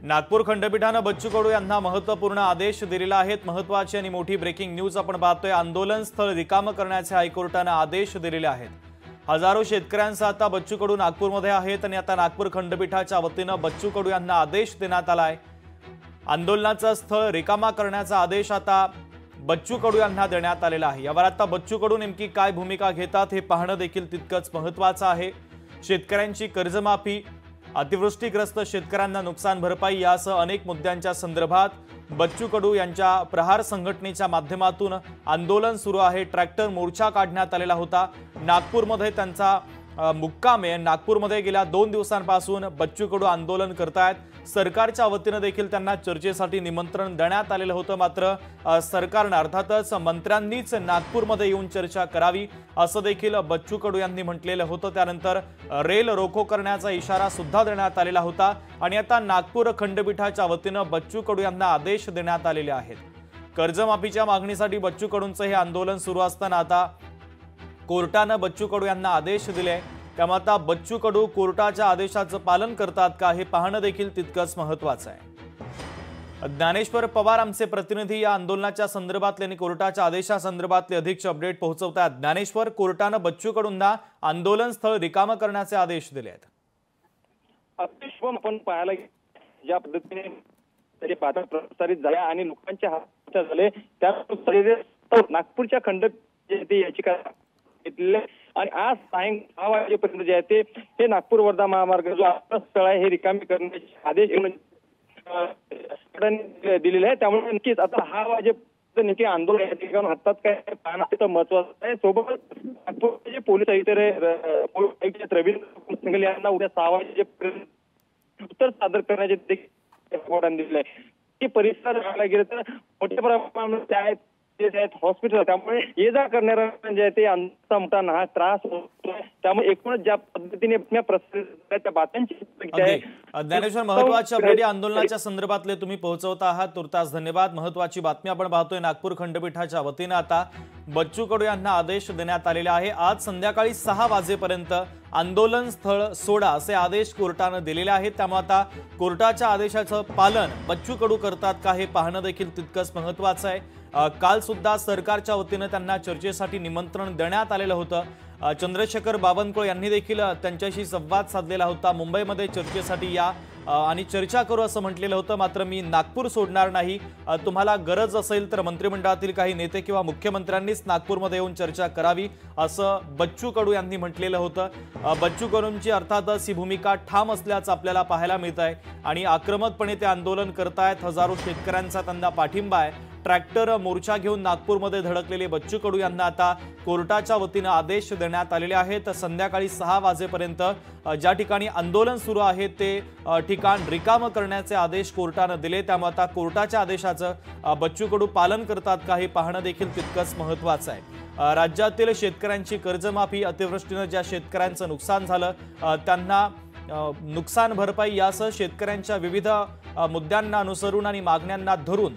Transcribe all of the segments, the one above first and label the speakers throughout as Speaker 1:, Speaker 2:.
Speaker 1: नागपूर खंडपीठाने बच्चू कडू यांना महत्त्वपूर्ण आदेश दिलेला आहे। महत्त्वाची आणि मोठी ब्रेकिंग न्यूज आपण पाहतोय। आंदोलन स्थळ रिकाम करण्याचे हायकोर्टाने आदेश दिलेले आहेत। हजारो शेतकऱ्यांचा आता बच्चू कडू नागपूरमध्ये आहेत आणि आता नागपूर खंडपीठाच्या वतीने बच्चू कडू यांना आदेश देण्यात आलाय। आंदोलनाचं स्थळ रिकामा करण्याचा आदेश आता बच्चू कडू यांना देण्यात आलेला आहे। यावर आता बच्चू कडू नेमकी काय भूमिका घेतात हे पाहणं देखील तितकंच महत्त्वाचं आहे। शेतकऱ्यांची कर्जमाफी, अतिवृष्टीग्रस्त शेतकऱ्यांना नुकसान भरपाई यासह अनेक मुद्द्यांच्या संदर्भात बच्चू कडू यांच्या प्रहार संघटनेच्या माध्यमातून आंदोलन सुरू आहे। ट्रॅक्टर मोर्चा काढण्यात आलेला होता। नागपूरमध्ये त्यांचा मुक्काम आहे। नागपूरमध्ये गेल्या 2 दिवसांपासून बच्चू कडू आंदोलन करतायत। सरकारच्या वतीने देखील त्यांना चर्चेसाठी निमंत्रण देण्यात आलेलं होतं, मात्र सरकारने अर्थातच मंत्र्यांनीच नागपूरमध्ये येऊन चर्चा करावी असं देखील बच्चू कडू यांनी म्हटलेलं होतं। त्यानंतर रेल रोको करण्याचा इशारा सुद्धा देण्यात आलेला होता आणि आता नागपूर खंडपीठाच्या वतीने बच्चू कडू यांना आदेश देण्यात आलेले आहेत। कर्जमाफीच्या मागणीसाठी बच्चू कडूंचं हे आंदोलन सुरू असताना आता कोर्टाने बच्चू कडू यांना आदेश दिले। त्यामुळे आता बच्चू कडू कोर्टाच्या आदेशाचं पालन करतात का हे पाहणं देखील तितकंच महत्त्वाचं आहे। ज्ञानेश्वर पवार आमचे प्रतिनिधी या आंदोलनाच्या संदर्भातले आणि कोर्टाच्या आदेशासंदर्भातले अधिकचे अपडेट पोहोचवतात। ज्ञानेश्वर, कोर्टाने बच्चू कडूंना आंदोलन स्थळ रिकाम करण्याचे आदेश दिले आहेत।
Speaker 2: आपण पाहायला ज्या पद्धतीने पात्र प्रसारित झाल्या आणि लोकांच्या हातात झाले त्या नागपूरच्या खंडपीठात याचिका आणि आज सायंकाळी 6 वाजेपर्यंत जे आहे ते हे नागपूर वर्धा महामार्ग जो स्थळ आहे हे रिकामी करण्याचे आदेश दिलेले आहे। त्यामुळे नक्कीच आता 6 वाजेपर्यंत नेमके आंदोलन या ठिकाणी हातात काय पाहणं महत्वाचं आहे। सोबत नागपूरचे जे पोलीस आयुक्त रवींद्र सिंगल यांना उद्या 6 वाजेपर्यंत उत्तर सादर करण्याचे कोर्टाने दिले आहे। परिसर पाहायला गेलं तर मोठ्या प्रमाणात आहेत हॉस्पिटल, त्यामुळे ये जा करणाऱ्या जे ते मोठा हा त्रास होतोय। त्यामुळे एकूणच ज्या पद्धतीने प्रसारित त्या बातम्यांची
Speaker 1: ज्ञानेश्वर, महत्त्वाची अपडेट आंदोलनाच्या संदर्भातले तुम्ही पोहोचवत आहात, तुर्तास धन्यवाद। महत्त्वाची बातमी आपण पाहतोय नागपूर खंडपीठाच्या वतीने आता बच्चू कडू यांना आदेश देण्यात आलेले आहे। आज संध्याकाळी 6 वाजेपर्यंत आंदोलन स्थळ सोडा असे आदेश कोर्टाने दिलेले आहेत। त्यामुळे आता कोर्टाच्या आदेशाचं पालन बच्चू कडू करतात का हे पाहणं देखील तितकंच महत्त्वाचं आहे। काल सुद्धा सरकारच्या वतीने त्यांना चर्चेसाठी निमंत्रण देण्यात आलेलं होतं। चंद्रशेखर बावनकुळे यांनी देखील त्यांच्याशी संवाद साधलेला होता। मुंबईमध्ये चर्चेसाठी या आणि चर्चा करू असं म्हटलेलं होतं, मात्र मी नागपूर सोडणार नाही, तुम्हाला गरज असेल तर मंत्रिमंडळातील काही नेते किंवा मुख्यमंत्र्यांनीच नागपूरमध्ये येऊन चर्चा करावी असं बच्चू कडू यांनी म्हटलेलं होतं। बच्चू कडूंची अर्थातच ही भूमिका ठाम असल्याचं आपल्याला पाहायला मिळत आहे आणि आक्रमकपणे ते आंदोलन करतायत। हजारो शेतकऱ्यांचा त्यांना पाठिंबा आहे। ट्रॅक्टर मोर्चा घेऊन नागपूरमध्ये धडकलेले बच्चू कडू यांना आता कोर्टाच्या वतीने आदेश देण्यात आलेले आहेत। संध्याकाळी 6 वाजेपर्यंत ज्या ठिकाणी आंदोलन सुरू आहे ते ठिकाण रिकाम करण्याचे आदेश कोर्टाने दिले। त्यामुळे आता कोर्टाच्या आदेशाचं बच्चू कडू पालन करतात का हे पाहणं देखील तितकंच महत्त्वाचं आहे। राज्यातील शेतकऱ्यांची कर्जमाफी, अतिवृष्टीने ज्या शेतकऱ्यांचं नुकसान झालं त्यांना नुकसान भरपाई यासह शेतकऱ्यांच्या विविध मुद्द्यांना अनुसरून आणि मागण्यांना धरून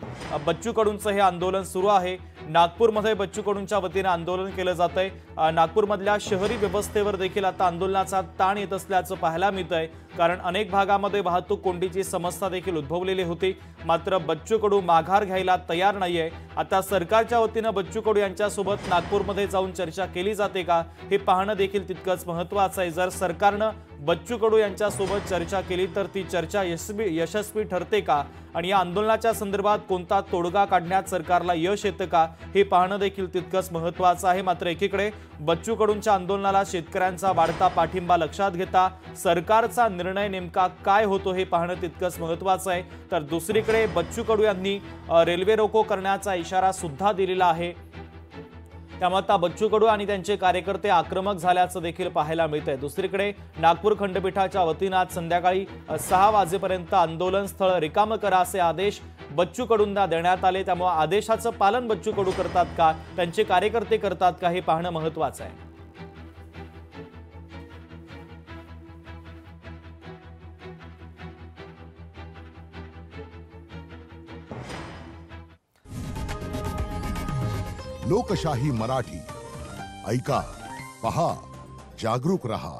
Speaker 1: बच्चू कडूंचं हे आंदोलन सुरू आहे। नागपूरमध्ये बच्चू कडूंच्या वतीने आंदोलन केलं जातंय। नागपूरमधल्या शहरी व्यवस्थेवर देखील आता आंदोलनाचा ताण येत असल्याचं पाहायला मिळतंय, कारण अनेक भागामध्ये वाहतूक कोंडीची समस्या देखील उद्भवलेली होती, मात्र बच्चू कडू माघार घ्यायला तयार नाहीये। आता सरकारच्या वतीने बच्चू कडू यांच्यासोबत नागपूरमध्ये जाऊन चर्चा केली जाते का हे पाहणं देखील तितकंच महत्त्वाचं आहे। जर सरकारनं बच्चू कडू यांच्यासोबत चर्चा केली तर ती चर्चा यशस्वी ठरते का आणि या आंदोलनाच्या संदर्भात कोणता तोडगा काढण्यात सरकारला यश येतं का हे पाहणं देखील तितकंच महत्त्वाचं आहे। मात्र एकीकडे बच्चू कडूंच्या आंदोलनाला शेतकऱ्यांचा वाढता पाठिंबा लक्षात घेता सरकारचा निर्णय नेमका काय होतो हे पाहणं तितकंच महत्त्वाचं आहे। तर दुसरीकडे बच्चू कडू यांनी रेल्वे रोको करण्याचा इशारा सुद्धा दिलेला आहे। त्यामुळे आता बच्चू कडू आणि त्यांचे कार्यकर्ते आक्रमक झाल्याचं देखील पाहायला मिळतंय। दुसरीकडे नागपूर खंडपीठाच्या वतीने आज संध्याकाळी 6 वाजेपर्यंत आंदोलन स्थळ रिकाम करा असे आदेश बच्चू कडूंना देण्यात आले। त्यामुळे आदेशाचं पालन बच्चू कडू करतात का, त्यांचे कार्यकर्ते करतात का हे पाहणं महत्त्वाचं आहे।
Speaker 3: लोकशाही मराठी ऐका, पहा, जागरूक रहा।